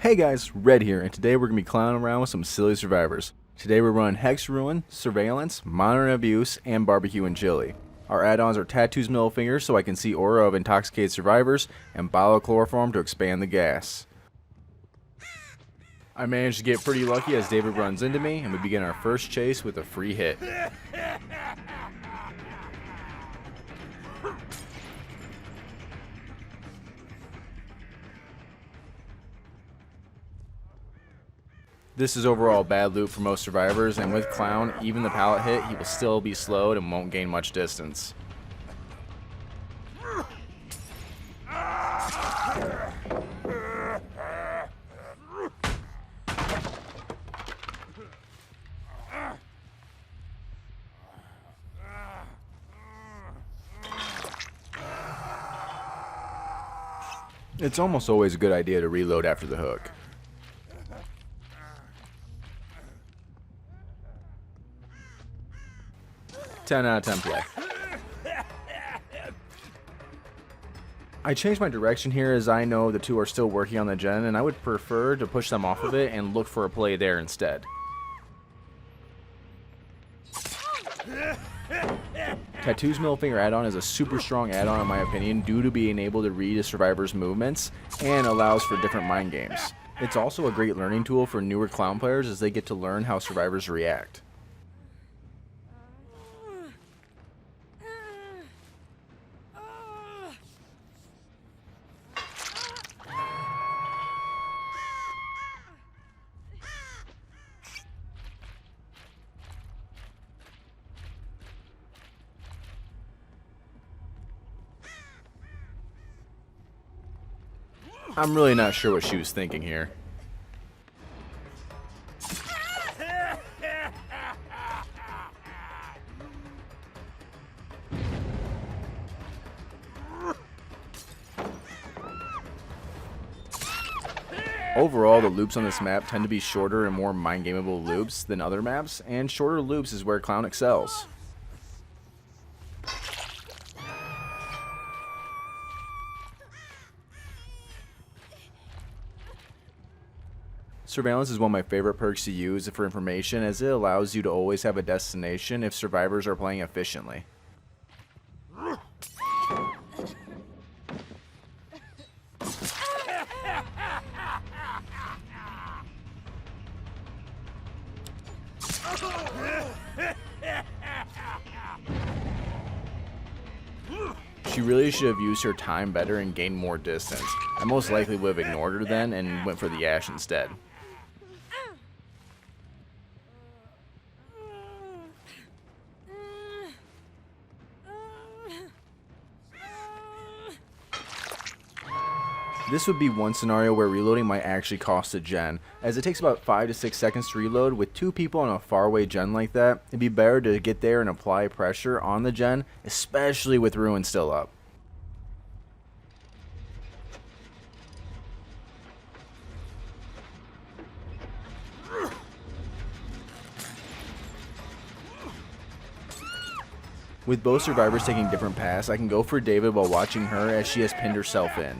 Hey guys, Red here, and today we're going to be clowning around with some silly survivors. Today we're running Hex Ruin, Surveillance, Monitoring Abuse, and Barbecue and Chili. Our add-ons are Tattoos Middle Finger so I can see aura of intoxicated survivors, and Bottle of Chloroform to expand the gas. I managed to get pretty lucky as David runs into me, and we begin our first chase with a free hit. This is overall bad loot for most survivors, and with Clown, even the pallet hit, he will still be slowed and won't gain much distance. It's almost always a good idea to reload after the hook. Ten out of 10 play. I changed my direction here as I know the two are still working on the gen, and I would prefer to push them off of it and look for a play there instead. Tattoos Middle Finger add-on is a super strong add-on in my opinion due to being able to read a survivor's movements and allows for different mind games. It's also a great learning tool for newer Clown players as they get to learn how survivors react. I'm really not sure what she was thinking here. Overall, the loops on this map tend to be shorter and more mind-gameable loops than other maps, and shorter loops is where Clown excels. Surveillance is one of my favorite perks to use for information as it allows you to always have a destination if survivors are playing efficiently. She really should have used her time better and gained more distance. I most likely would have ignored her then and went for the Ash instead. This would be one scenario where reloading might actually cost a gen, as it takes about 5 to 6 seconds to reload. With two people on a faraway gen like that, it'd be better to get there and apply pressure on the gen, especially with Ruin still up. With both survivors taking different paths, I can go for David while watching her as she has pinned herself in.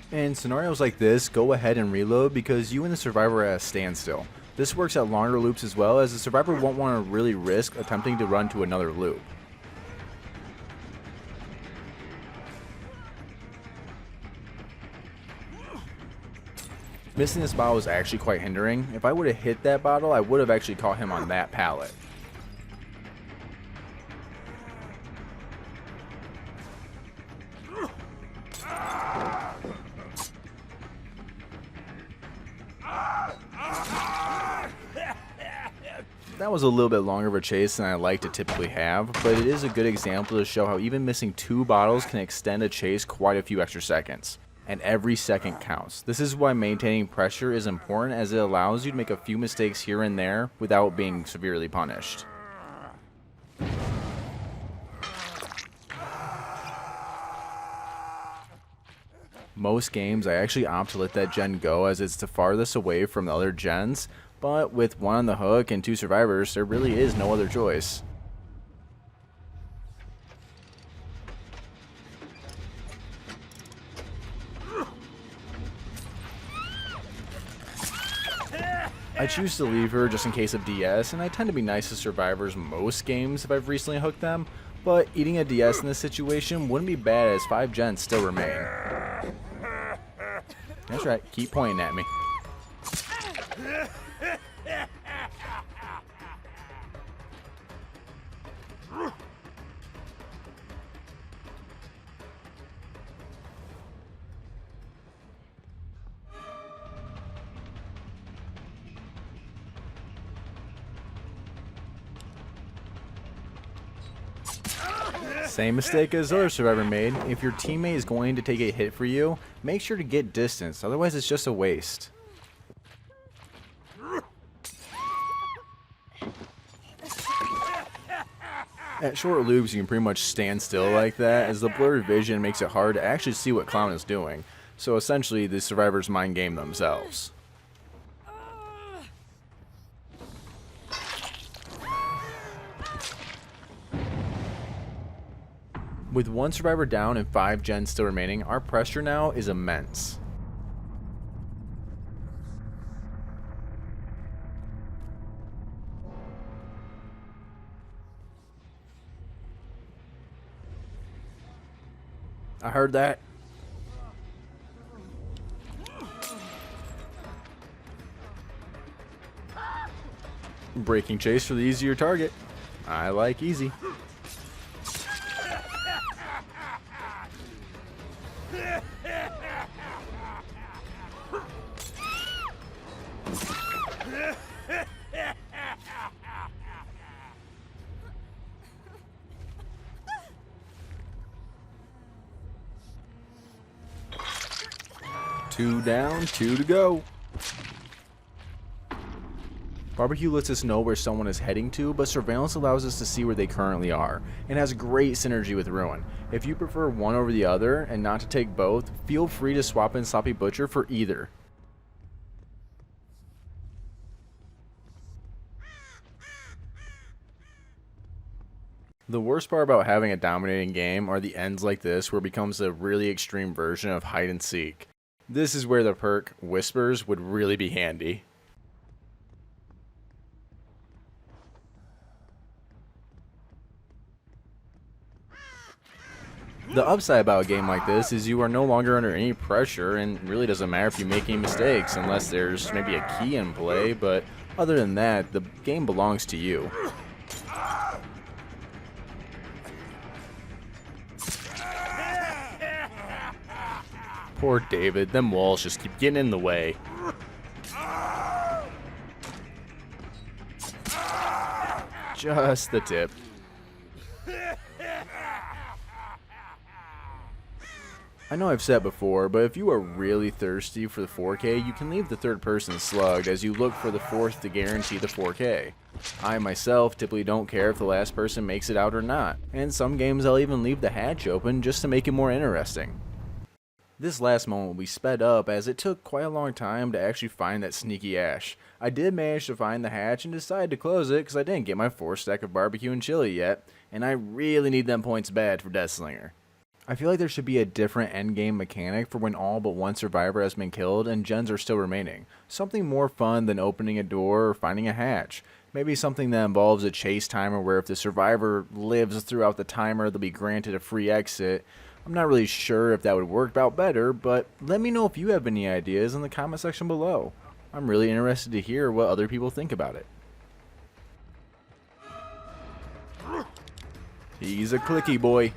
In scenarios like this, go ahead and reload because you and the survivor are at a standstill. This works at longer loops as well, as the survivor won't want to really risk attempting to run to another loop. Missing this bottle was actually quite hindering. If I would have hit that bottle, I would have actually caught him on that pallet. That was a little bit longer of a chase than I like to typically have, but it is a good example to show how even missing 2 bottles can extend a chase quite a few extra seconds. and every second counts. This is why maintaining pressure is important, as it allows you to make a few mistakes here and there without being severely punished. Most games I actually opt to let that gen go, as it's the farthest away from the other gens, but with one on the hook and 2 survivors, there really is no other choice. I choose to leave her just in case of DS, and I tend to be nice to survivors most games if I've recently hooked them, but eating a DS in this situation wouldn't be bad, as 5 gens still remain. That's right, keep pointing at me. Same mistake as other survivor made. If your teammate is going to take a hit for you, make sure to get distance, otherwise it's just a waste. At short loops you can pretty much stand still like that, as the blurred vision makes it hard to actually see what Clown is doing, so essentially the survivors mind game themselves. With 1 survivor down and 5 gens still remaining, our pressure now is immense. I heard that. Breaking chase for the easier target. I like easy. Two down, 2 to go. Barbecue lets us know where someone is heading to, but surveillance allows us to see where they currently are, and has great synergy with Ruin. If you prefer one over the other and not to take both, feel free to swap in Sloppy Butcher for either. The worst part about having a dominating game are the ends like this, where it becomes a really extreme version of hide and seek. This is where the perk Whispers would really be handy. The upside about a game like this is you are no longer under any pressure, and it really doesn't matter if you make any mistakes unless there's maybe a key in play, but other than that, the game belongs to you. Poor David, them walls just keep getting in the way. Just the tip. I know I've said before, but if you are really thirsty for the 4K, you can leave the third person slugged as you look for the fourth to guarantee the 4K. I myself typically don't care if the last person makes it out or not, and some games I'll even leave the hatch open just to make it more interesting. This last moment will be sped up, as it took quite a long time to actually find that sneaky Ash. I did manage to find the hatch and decided to close it because I didn't get my 4 stack of barbecue and chili yet, and I really need them points bad for Deathslinger. I feel like there should be a different endgame mechanic for when all but 1 survivor has been killed and gens are still remaining. Something more fun than opening a door or finding a hatch. Maybe something that involves a chase timer where if the survivor lives throughout the timer, they'll be granted a free exit. I'm not really sure if that would work out better, but let me know if you have any ideas in the comment section below. I'm really interested to hear what other people think about it. He's a clicky boy.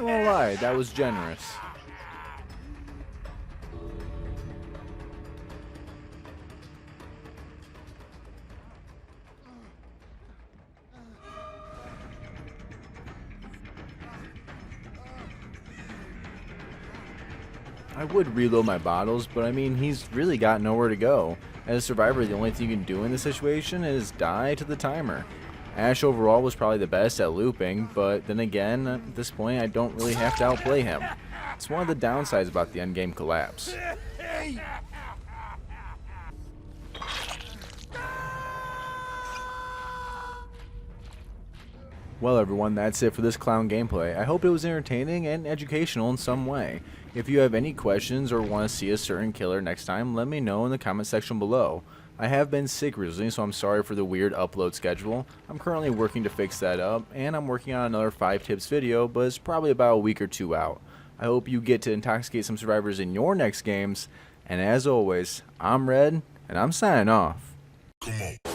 I won't lie, that was generous. I would reload my bottles, but I mean, he's really got nowhere to go. As a survivor, the only thing you can do in this situation is die to the timer. Ash overall was probably the best at looping, but then again, at this point, I don't really have to outplay him. It's one of the downsides about the endgame collapse. Well everyone, that's it for this clown gameplay. I hope it was entertaining and educational in some way. If you have any questions or want to see a certain killer next time, let me know in the comment section below. I have been sick recently, so I'm sorry for the weird upload schedule. I'm currently working to fix that up, and I'm working on another 5 tips video, but it's probably about a week or 2 out. I hope you get to intoxicate some survivors in your next games, and as always, I'm Red, and I'm signing off. Come on.